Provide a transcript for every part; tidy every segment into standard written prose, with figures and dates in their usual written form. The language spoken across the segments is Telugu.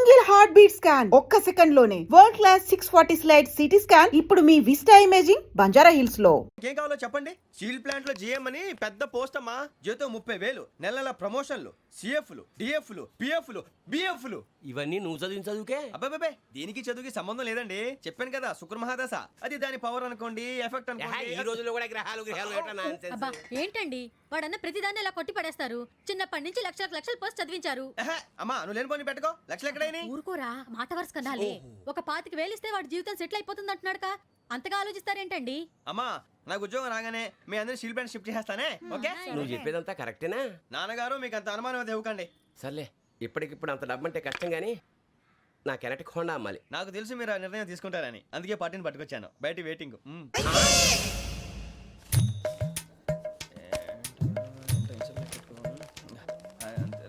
సింగిల్ హార్ట్ బీట్ స్కాన్ ఒక్క సెకండ్ లోనే world class 640 slide CT scan ఇప్పుడు మీ విస్టా ఇమేజింగ్ బంజారా హిల్స్ లో. ఏం కావాలో చెప్పండి. స్టీల్ ప్లాంట్ లో జిఎం అని పెద్ద పోస్ట్ అమ్మా. జీతం 30,000, నెల నెల ప్రమోషన్లు, సిఎఫ్లు, డిఎఫ్లు, పిఎఫ్లు, బిఎఫ్లు. ఇవన్నీ నువ్వు చదివిన చదువుకే. అబ్బాబే దీనికి చదువుకి సంబంధం లేదండి. చెప్పాను కదా శుక్ర మహాదశ, అది దాని పవర్ అనుకోండి, ఎఫెక్ట్ అనుకోండి. ఈ రోజుల్లో కూడా గ్రహాలు అబ్బా ఏంటండి వాడన్న ప్రతిదాన్ని ఇలా కొట్టి పడేస్తారు. చిన్నప్పటి నుంచి లక్షలు పోస్ట్ చదివించారు. అమ్మా నువ్వు లేని పోనీ పెట్టుకో. లక్షలు ఎక్కడైనా ఊరుకోరా, మాట వరుస కదాలే. ఒక 25,000 ఇస్తే వాడి జీవితం సెటిల్ అయిపోతుంది అంటున్నాడుగా, అంతగా ఆలోచిస్తారేంటండి? అమ్మా నాకు ఉద్యోగం రాగానే మీ అందరినీ స్టీల్ ప్లాంట్ షిఫ్ట్ చేస్తానే. ఓకే నువ్వు చెప్పేదంతా కరెక్టేనా? నాన్నగారు మీకు అంత అనుమానం అది ఇవ్వకండి. సర్లే, ఇప్పటికిప్పుడు అంత డబ్బు అంటే కష్టం గానీ నాకు ఎలక్ట్రిక్ హోండా అమ్మాలి. నాకు తెలుసు మీరు ఆ నిర్ణయం తీసుకుంటారని, అందుకే పార్టీని పట్టుకొచ్చాను. బయట వెయిటింగ్.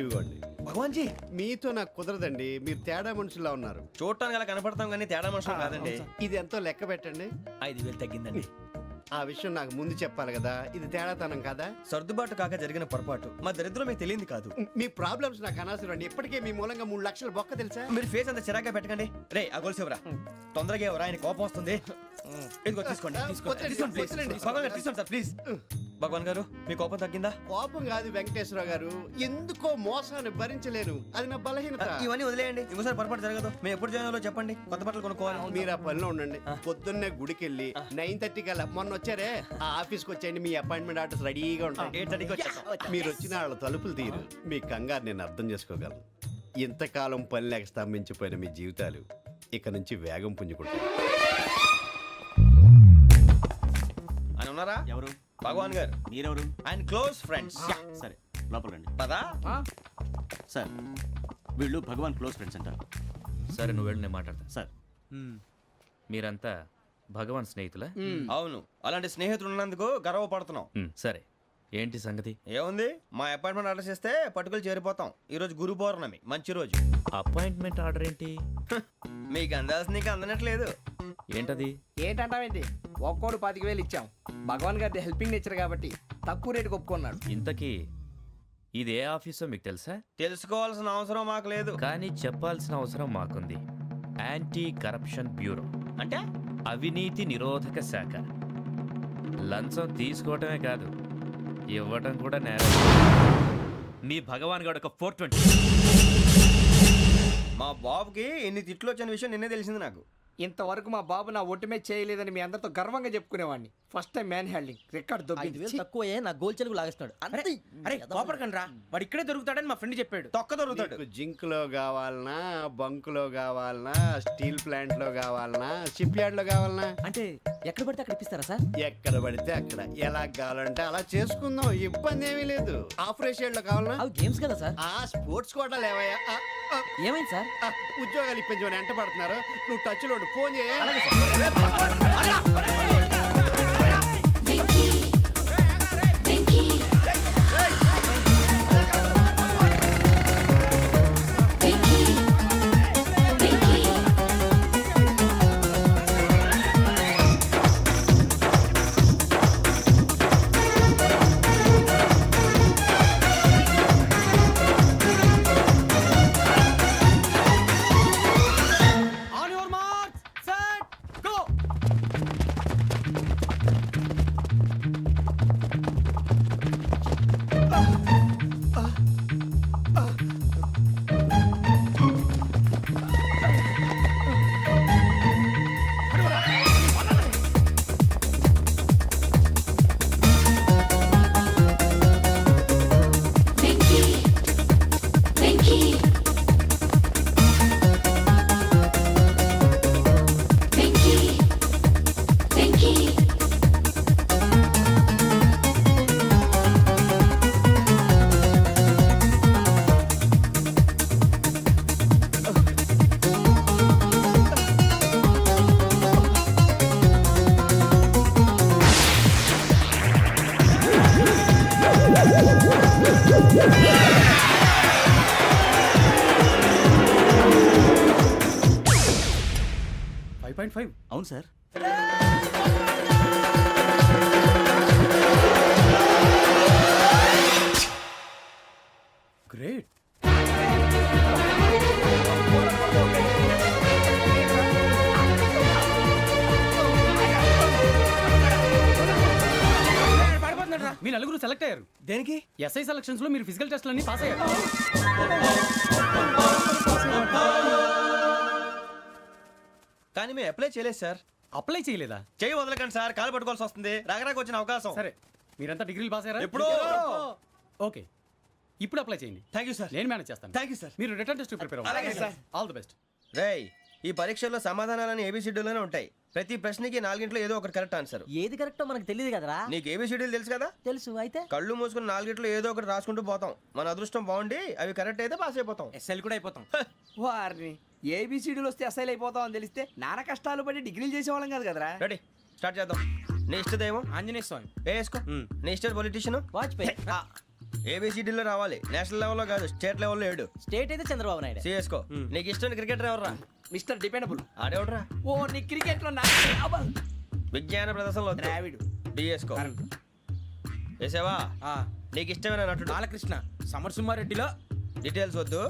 ఇవ్వండి. భగవాన్ జీ మీతో నాకు కుదరదండి, మీరు తేడా మనుషుల్లా ఉన్నారు. చూడటానికి అలా కనపడతాం కానీ తేడా మనుషులు కాదండి. ఇది ఎంతో లెక్క పెట్టండి. 5,000 తగ్గిందండి. ఆ విషయం నాకు ముందు చెప్పాలి కదా, ఇది తేడాతనం కదా. సర్దుబాటు కాక జరిగిన పొరపాటు. మా దరిద్రం మీకు తెలియంది కాదు. మీ ప్రాబ్లమ్స్ నాకు అనవసరం అండి. ఇప్పటికే మీ మూలంగా 3 లక్షల బొక్క తెలుసా. మీరు ఫేస్ అంత చిరాగ్గా పెట్టకండి. రే ఆ గొలుసు ఎవరా, తొందరగా ఎవరా, ఆయన కోపం వస్తుంది. ఇదిగో తీసుకోండి. భగవాన్ గారు తీసుకోండి సార్ ప్లీజ్. భగవాన్ గారు మీ కోపం తగ్గిందా? కోపం కాదు వెంకటేశ్వర గారు, ఎందుకో మోసాన్ని భరించలేను, అది నా బలహీనత. ఇవన్నీ వదిలేయండి, ఇంకోసారి పొరపాటు జరగదు. మేము ఎప్పుడు జాయిన్ చెప్పండి, కొత్త బట్టలు కొనుక్కోవాలి. మీరు ఆ పనిలో ఉండండి. పొద్దున్నే గుడికి వెళ్ళి 9:30 కల్లా, మొన్న వచ్చారే ఆ ఆఫీస్కి వచ్చేయండి. మీ అపాయింట్మెంట్ ఆర్డర్స్ రెడీగా ఉంటాయి. 8:30కి వచ్చేస్తాం. మీరు వచ్చిన వాళ్ళ తలుపులు తీరు. మీ కంగారు నేను అర్థం చేసుకోగలను. ఇంతకాలం పని లేక స్తంభించిపోయిన మీ జీవితాలు ఇక నుంచి వేగం పుంజుకుంటాయి. ఆయన ఉన్నారా? ఎవరు? భగవాన్ గారు. మీరెవరు? ఆయన క్లోజ్ ఫ్రెండ్స్. సరే లోపల రండి. పదా సార్ వీళ్ళు భగవాన్ క్లోజ్ ఫ్రెండ్స్ అంటారు. సరే నువ్వు వెళ్ళి నేను మాట్లాడతా. సార్ మీరంతా భగవాన్ స్నేహితులా? అవును, అలాంటి స్నేహితులు ఉన్నందుకు గర్వపడుతున్నాం. సరే ఏంటి సంగతి? ఏముంది, మా అపాయింట్మెంట్ ఆర్డర్ చేస్తే పట్టుకులు చేరిపోతాం. ఈ రోజు గురు పౌర్ణమి, మంచి రోజు. అపాయింట్మెంట్ ఆర్డర్ ఏంటి? మీకు అందాల్సిన నీకు అందనట్లేదు. ఏంటది? ఏంటంటావేంటి? ఒక్కోడు 25,000 ఇచ్చాం. భగవాన్ గారి హెల్పింగ్ నేచర్ కాబట్టి తక్కువ రేటుకి ఒప్పుకున్నాడు. ఇంతకీ ఇది ఏ ఆఫీసో మీకు తెలుసా? తెలుసుకోవాల్సిన అవసరం మాకు లేదు, కానీ చెప్పాల్సిన అవసరం మాకుంది. యాంటీ కరప్షన్ బ్యూరో అంటే అవినీతి నిరోధక శాఖ. లంచం తీసుకోవటమే కాదు, ఇవ్వటం కూడా నేరం. మీ భగవాన్ గారు ఒక 420. మా బాబుకి ఎన్ని తిట్లు వచ్చిన విషయం నిన్నే తెలిసింది నాకు. ఇంతవరకు మా బాబు నా ఒట్టుమే చేయలేదని మీ అందరితో గర్వంగా చెప్పుకునేవాడిని. First time man handing record దొబ్బింది. తక్కువే నా గోల్ చెలుగు లాగేస్తున్నాడు. అరే కోపడకండి రా, వాడు ఇక్కడే దొరుకుతాడని మా ఫ్రెండ్ చెప్పాడు. తొక్క దొరుకుతాడు. జింక్ లో కావాలనా, బంక్ లో కావాలనా, స్టీల్ ప్లాంట్ లో కావాలనా, షిప్ యార్డ్ లో కావాలనా, అంటే ఎక్కడ పడితే అక్కడ ఇప్పిస్తారా సార్? ఎక్కడ పడితే అక్కడ, ఎలా కావాలంటే అలా చేసుకుందాం, ఇబ్బంది ఏమీ లేదు. ఆపరేషన్ లో కావాలనా? అవి గేమ్స్ కదా సార్. ఆ స్పోర్ట్స్ కోటా లేవయ్యా. ఏమైంది సార్? ఉద్యోగాలు ఇప్పించమని ఎంట పడుతున్నారు. నువ్వు టచ్ లో ఫోన్ చేయ. అవును సార్. గ్రేట్. సెలెక్ట్ అయ్యారు. దేనికి? ఎస్ఐ సెలక్షన్స్ లో మీరు ఫిజికల్ టెస్ట్ అన్ని పాస్ అయ్యారు. కానీ మేము అప్లై చేయలేదు సార్. అప్లై చేయలేదా? చేయి వదలకండి సార్, కాలు పట్టుకోవాల్సి వస్తుంది. రాగరాకు వచ్చిన అవకాశం. సరే, మీరంతా డిగ్రీలు పాస్ అయ్యారా? ఎప్పుడో. ఓకే, ఇప్పుడు అప్లై చేయండి. Thank you sir. నేను మేనేజ్ చేస్తాను. Thank you sir. మీరు రిటర్న్ టెస్ట్ ప్రిపేర్ అలాగే అవ్వండి. సార్. All the best. రేయ్, ఈ పరీక్షల్లో సమాధానాలని ఏబిసిడ్యూల్లోనే ఉంటాయి. ప్రతి ప్రశ్నకి 4 ఏదో ఒకటి కరెక్ట్ ఆన్సర్. ఏది కరెక్టో మనకు తెలియదు కదరా. నీకు ఏబిసిడ్యూల్ తెలుసు కదా? తెలుసు. అయితే కళ్ళు మూసుకుని 4 ఏదో ఒకటి రాసుకుంటూ పోతాం. మన అదృష్టం బాగుండి అవి కరెక్ట్ అయితే పాస్ అయిపోతాం. ఎస్ఎల్ కూడా అయిపోతాం. వారిని ఏబిసిడీలు వస్తే అసైల్ అయిపోతాం అని తెలిస్తే నాన్న కష్టాలు పడి డిగ్రీలు చేసేవాళ్ళం కాదు కదరా. రెడీ, స్టార్ట్ చేద్దాం. నీ ఇష్టదేమో ఆంజనేయ స్వామి. వేసుకో. నీ ఇష్ట పొలిటీషియన్ వాజ్పేయి. ఏబిసిడీలో రావాలి. నేషనల్ లెవెల్లో కాదు, స్టేట్ లెవెల్లో 7. స్టేట్ అయితే చంద్రబాబు నాయుడు. సిఎస్కో. నీకు ఇష్టం క్రికెటర్ ఎవర్రా? Mister dependable. ఆడేవడరా? ఓ నీ క్రికెట్ లో విజ్ఞాన ప్రదర్శనలో ద్రావిడు. డిఎస్కో. వేసావా? నీకు ఇష్టమైన నటుడు? బాలకృష్ణ. సమర్ సుమారెడ్డిలో డీటెయిల్స్ వద్దు,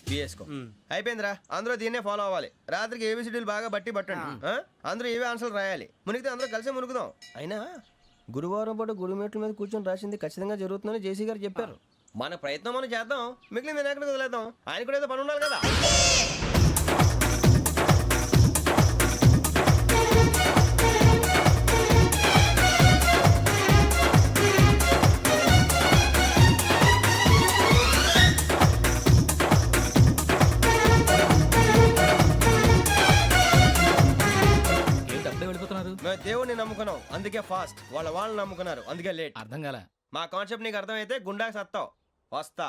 బిఎస్కో. అయిపోయిందిరా. అందరూ దీన్నే ఫాలో అవ్వాలి. రాత్రికి ఏబిసిడీలు బాగా బట్టి పట్టండి. అందరూ ఏవే ఆన్సర్లు రాయాలి. మునిగితే అందరూ కలిసి మునుగుదాం. అయినా గురువారం పాటు గురుమేట్ల మీద కూర్చొని రాసింది ఖచ్చితంగా జరుగుతుందని జేసీ గారు చెప్పారు. మన ప్రయత్నం మనం చేద్దాం, మిగిలింది ఎక్కడికి వదిలేద్దాం. ఆయన కూడా ఏదో పని ఉండాలి కదా. మేము దేవుడిని నమ్ముకున్నాం, అందుకే ఫాస్ట్. వాళ్ళని నమ్ముకున్నారు, అందుకే లేట్. అర్థం కాల. మా కాన్సెప్ట్ నీకు అర్థమైతే గుండాకి సత్తావు. వస్తా.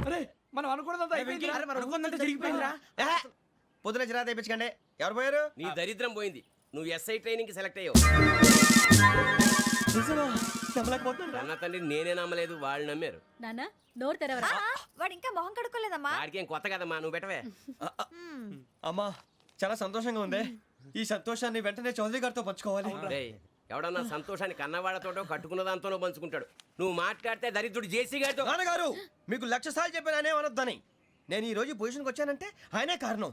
అరే మనం అనుకున్నదంతా అయిపోయింది. జరిగిపోయిందిరా. పొద్దున చిరా తెప్పించకండి. ఎవరు పోయారు? నీ దరిద్రం పోయింది. నువ్వు ఎస్ఐ ట్రైనింగ్ కి సెలెక్ట్ అయ్యావు. అన్న తండ్రి నేనే నమ్మలేదు, వాళ్ళు నమ్మారు. నాన్న నోరు తెరవరా. వాడు ఇంకా మొహం కడుక్కోలేదమ్మా. వాడికి ఏం కొత్త కదమ్మా, నువ్వు పెట్టవే. అమ్మా, చాలా సంతోషంగా ఉంది. ఈ సంతోషాన్ని వెంటనే చౌదరి గారితో పంచుకోవాలి. డేయ్, ఎవడన్నా సంతోషాన్ని కన్నవాళ్లతోటో కట్టుకున్న దాంతోనో పంచుకుంటాడు. నువ్వు మాట్లాడితే దరిద్రుడు జేసీ గారితో. నాన్నగారు, మీకు 1,00,000 సార్లు చెప్పాను అనే అనొద్దని. నేను ఈ రోజు పొజిషన్కి వచ్చానంటే ఆయనే కారణం.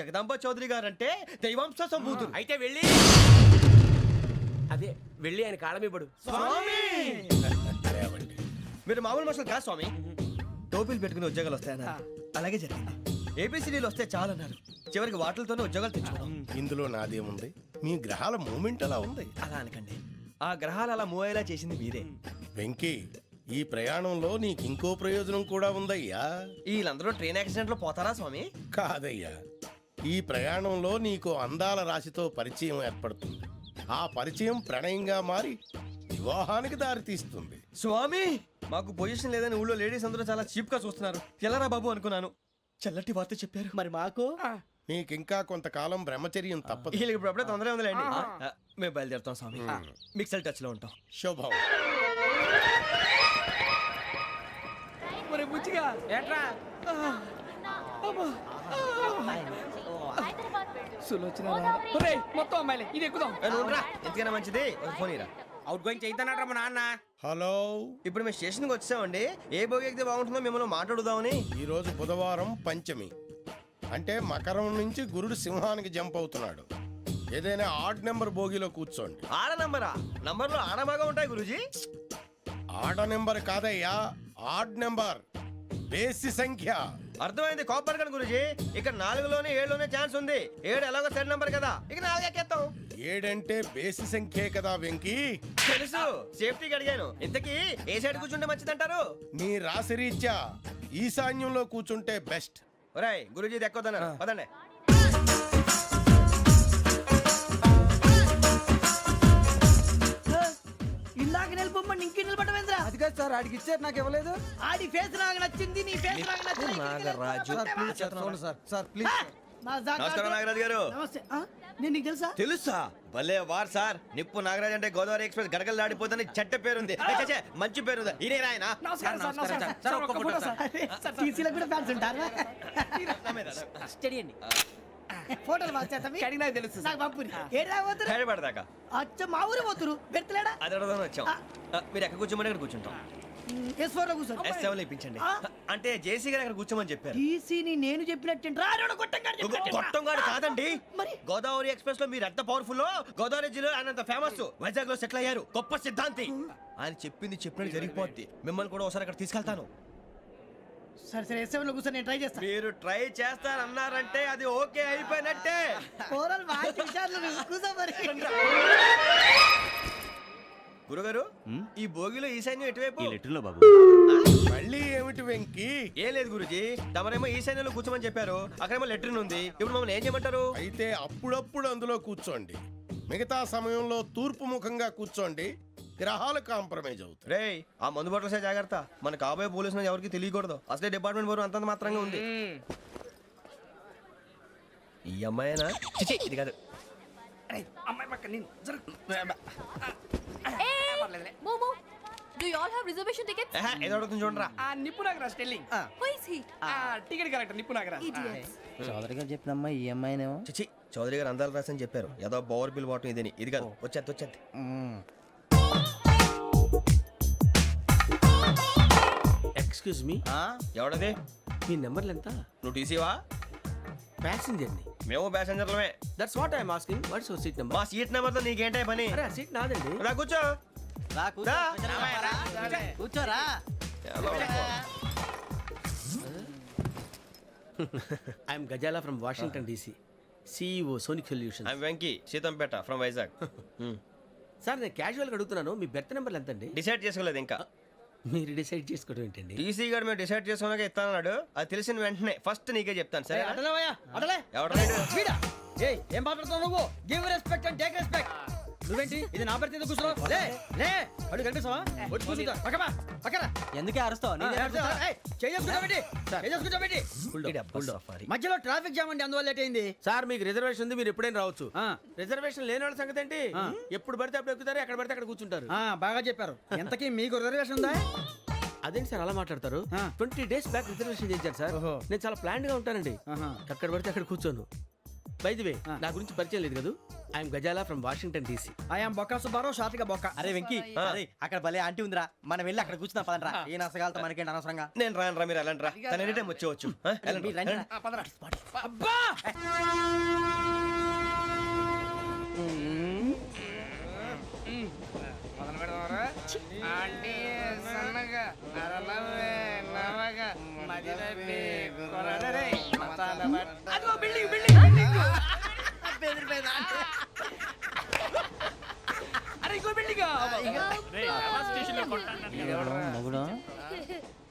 జగదాంబ చౌదరి గారు అంటే దైవాంశ సంభూతుడు. అయితే వెళ్ళి అదే వెళ్ళి ఆయన కాళమివ్వడు. మీరు మామూలు మనుషులు కాదు స్వామి. టోపీలు పెట్టుకుని ఉద్యోగాలు వస్తాయన్నారు, అలాగే జరిగింది. ఏబిసిడీలు వస్తే చాలన్నారు, చివరికి వాటిలతోనే ఉద్యోగాలు తెచ్చుకున్నాం. ఇందులో నాదేముంది? మీ గ్రహాల మూమెంట్ అలా ఉంది. అలా అనకండి, ఆ గ్రహాలు అలా మూవ్ అయ్యేలా చేసింది మీరే. వెంకీ, ఈ ప్రయాణంలో నీకు ఇంకో ప్రయోజనం కూడా ఉందయ్యా. వీళ్ళందరూ ట్రైన్ యాక్సిడెంట్ లో పోతారా స్వామి? కాదయ్యా, ఈ ప్రయాణంలో నీకు అందాల రాశితో పరిచయం ఏర్పడుతుంది. ఆ పరిచయం ప్రణయంగా మారి వివాహానికి దారితీస్తుంది. స్వామి, మాకు పొజిషన్ లేదని ఊళ్ళో లేడీస్ అందరూ చాలా చీప్ గా చూస్తున్నారు. ఎలారా బాబు అనుకున్నాను. చల్లటి వార్త చెప్పారు. మరి మాకు నీకింకా కొంతకాలం బ్రహ్మచర్యం తప్పదు. వీళ్ళకి ఇప్పుడు అప్పుడే తొందరగా ఉందిలేండి. మేము బయలుదేరుతాం స్వామి. మిక్సెల్ టచ్ లో ఉంటాం. శుభం. మరి బుచ్చిగా ఏట్రా సులోచన మొత్తం అమ్మాయిలే ఇది ఎక్కుదాం. ఎందుకైనా మంచిది ఒక ఫోన్ ఇరా. అవుట్ గోయింగ్ చేద్దానట్రా మా నాన్న. హలో, ఇప్పుడు మేము స్టేషన్కి వచ్చామండి. ఏ బోగి ఎక్కితే బాగుంటుందో మిమ్మల్ని మాట్లాడుదామని. ఈరోజు బుధవారం పంచమి, అంటే మకరం నుంచి గురుడు సింహానికి జంప్ అవుతున్నాడు. ఏదైనా ఆడ్ నెంబర్ బోగిలో కూర్చోండి. ఆడ నంబరా? నంబర్లో ఆడ బాగా ఉంటాయి గురూజీ. ఆడ నెంబర్ కాదయ్యా, ఆడ్ నెంబర్, బేసి సంఖ్య. అర్థమైంది, కాపర్ కానీ గురూజీ. ఇక్కడ 4లోనే 7లోనే ఛాన్స్ ఉంది. 7 ఎలాగో సెడ్ నంబర్ కదా, ఇక 4 ఎక్కేస్తాం. 7 అంటే బేసి సంఖ్యే కదా వెంకీ. తెలుసు, సేఫ్టీకి అడిగాను. ఇంతకీ ఏ సైడ్ కూర్చుంటే మంచిదంటారు? నీ రాశి రీత్యా ఈశాన్యంలో కూర్చుంటే బెస్ట్. ఒరాయ్, గురూజీ దెక్కొద్దన్నారు, పదండి. ఇందాక నిలబొమ్మని ఇంకే నిలబడమేంద్రా. అది కాదు సార్, ఆడికి ఇచ్చారు, నాకు ఇవ్వలేదు. ఆడి ఫేస్ నాకు నచ్చింది, నీ ఫేస్ నాకు నచ్చింది. Sir please. నమస్కారం నాగరాజు గారు. నమస్తే. నేను నీకు తెలుసా? తెలుసా? భలే వార్ సార్. నిప్పు నాగరాజ్ అంటే గోదావరి ఎక్స్ప్రెస్ గడగలు దాడిపోతుంది చెట్ట పేరుంది. మంచి పేరు. ఇదే ఆయన. నమస్కారం సార్, నమస్కారం సార్. ఒక్క ఫోటో సార్. టీసీలో కూడా ఫ్యాన్స్ ఉంటారా? స్టడీ అండి. ఫోటోలు కడిగి నాకు తెలుసు సార్. నాకు పంపుని ఏడా పోతురు? హైదరాబాద్ దాకా. అచ్చ మా ఊరు పోతురు పెడతలేడా? అది అడగదామని వచ్చాం. మీరు ఎక్కడ కూర్చోమని అక్కడ కూర్చుంటాం. S4 లో కూర్చో S7 ఇప్పించండి అంటే జేసీ గారు అక్కడ కూర్చోమని చెప్పారు. టీసీని నేను చెప్పినట్టు గొట్టంగాడు కాదండి, గోదావరి ఎక్స్ప్రెస్ లో మీరు ఎంత పవర్ఫుల్, గోదావరి జిల్లా ఆయన అంత ఫేమస్, వైజాగ్ లో సెటిల్ అయ్యారు, గొప్ప సిద్ధాంతి. ఆయన చెప్పింది చెప్పినట్టు జరిగిపోద్ది. మిమ్మల్ని కూడా ఒకసారి అక్కడ తీసుకెళ్తాను. సరే S7 లో కూర్చో, నేను ట్రై చేస్తాను. మీరు ట్రై చేస్తారన్నారంటే అది ఓకే అయిపోయినట్టే. ఓవరాల్ వాయిస్ విషయాలు కూర్చో మరి. గురుగారు ఈ భోగిలో ఈశాన్యం ఎటువైపు? ఈ లెటర్లో బాబు. మళ్ళీ ఏమిటి వెంకీ? ఏం లేదు గురుజీ, తమరేమో ఈశాన్యంలో కూర్చోమని చెప్పారు, అక్కడేమో లెట్రిన్ ఉంది. ఇప్పుడు మమ్మల్ని ఏం చేయమంటారు? అయితే అప్పుడప్పుడు అందులో కూర్చోండి, మిగతా సమయంలో తూర్పు ముఖంగా కూర్చోండి. గ్రహాలు కాంప్రమైజ్ అవుతాయి. రేయ్ ఆ మందు బట్టలసే జాగ్రత్త, మన కాబోయే పోలీసులు ఎవరికి తెలియకూడదు. అసలే డిపార్ట్మెంట్ బోరు అంతంత మాత్రంగా ఉంది. ఈ అమ్మాయినా? చిచి, ఇది కాదు. అమ్మాయి పక్క నేను మోమో do you all have reservation tickets? ఏదో అడుగుతుంది చూడరా. నిప్పు Nagaraj telling. Who is he? Ticket correct నిప్పు నాగరాజ్. చౌదరి గారు చెప్పినమ్మా ఈ అమ్మాయినేమో. చిచి, చౌదరి గారు అందాలు రాసని చెప్పారు. ఏదో బోర్ బిల్ వాటం ఇదని. ఇది కాదు, వచ్చేది. Excuse me, ఎవడది? మీ నెంబర్లు ఎంత? నువ్వు టీసీవా? ప్యాసింజర్ ని. మేము ప్యాసెంజర్లమే. That's what I'm asking. What's your seat number? మా సీట్ నెంబర్ తో నీకేంటే పని? అరే ఆ సీట్ నాదండి. రా కూర్చో. రా. కూర్చోరా. I'm Gazala from Washington DC, CEO Sonic Solution. I'm Venky, Seethampeta from Vizag. Sir నేను క్యాజువల్గా అడుగుతున్నాను, మీ బెర్త్ నెంబర్ ఎంత అండి? డిసైడ్ చేసుకోలేదు ఇంకా. మీరు డిసైడ్ చేసుకోవడం ఏంటండి? టీసీ గారు మేము డిసైడ్ చేసుకున్నాక ఇస్తానన్నాడు. అది తెలిసిన వెంటనే ఫస్ట్ నీకే చెప్తాను. సరే అటలే ఎవరు? ఏం మాట్లాడుతావు నువ్వు? Give respect and take respect. నువ్వేంటి ఇది నా పరిస్థితి ఎందుకు కూర్చున్నావు? లే అడుగు కనిపిస్తావా? వచ్చి కూర్చుంటా. పక్కన ఎందుకే అరుస్తావు? మధ్యలో ట్రాఫిక్ జామ్ అండి, అందువల్ల లేట్ అయింది. సార్ మీకు రిజర్వేషన్ ఉంది, మీరు ఎప్పుడైనా రావచ్చు. రిజర్వేషన్ లేని వాళ్ళ సంగతి ఏంటి? ఎప్పుడు పడితే అప్పుడు ఎక్కుతారు, ఎక్కడ పడితే అక్కడ కూర్చుంటారు. బాగా చెప్పారు. ఎంతకీ మీకు రిజర్వేషన్ ఉందా? అదేంటి సార్ అలా మాట్లాడతారు? 20 days బ్యాక్ రిజర్వేషన్ చేయించారు సార్. నేను చాలా ప్లాన్డ్ గా ఉంటానండి, అక్కడ పడితే అక్కడ కూర్చోను. బై ది వే, నా గురించి పరిచయం లేదు కదా, I'm Gazala from Washington DC. I'm Bokka Subbarao, షాతిక బొక్క. అరే వెంకీ, అక్కడ భలే ఆంటీ ఉందిరా, మనం వెళ్ళి అక్కడ కూర్చున్నా పదరా. ఏ నసగాలతో మనకేంటి అనవసరంగా. నేను రాను, మీరు ఎలాంటి రా, తన ఎనీ టైం వచ్చేవచ్చు. అబ్బా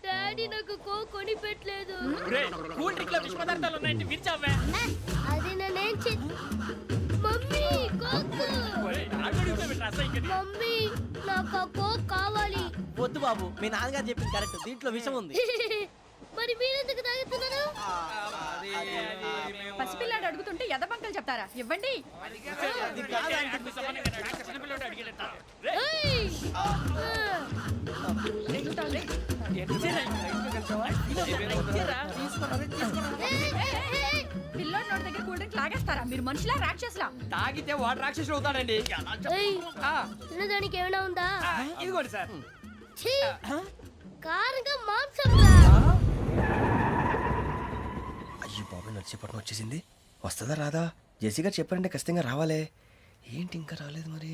డాడీ నాకు కోక్ కొని పెట్టలేదు. కూల్ డ్రింక్ లో విష పదార్థాలు ఉన్నాయంటే విరిచావే. అది నేనేం మమ్మీ కోక్. మమ్మీ నాకు ఆ కోక్ కావాలి. వద్దు బాబు, మీ నాన్నగారు చెప్పింది కరెక్ట్, దీంట్లో విషయం ఉంది. మరి మీరెందుకు తాగుతున్నారు? పసిపిల్లాడు అడుగుతుంటే ఎదబంకలు చెప్తారా? ఇవ్వండి. ఏయ్! పిల్లోడి నోటి దగ్గర కూల్ డ్రింక్ లాగేస్తారా? మీరు మనుషులా రాక్షసులా? తాగితే వాడు రాక్షసుడు అవుతాడండి. ఏయ్! తినడానికి ఏమైనా ఉందా? ఇదిగోండి సార్. ఛీ! కారంగా మాంసం రా. అయ్యో బాబు, నడిచేపట్నం వచ్చేసింది. వస్తుందా రాదా? జేసీ గారు చెప్పారంటే ఖచ్చితంగా రావాలే. ఏంటి ఇంకా రాలేదు మరి?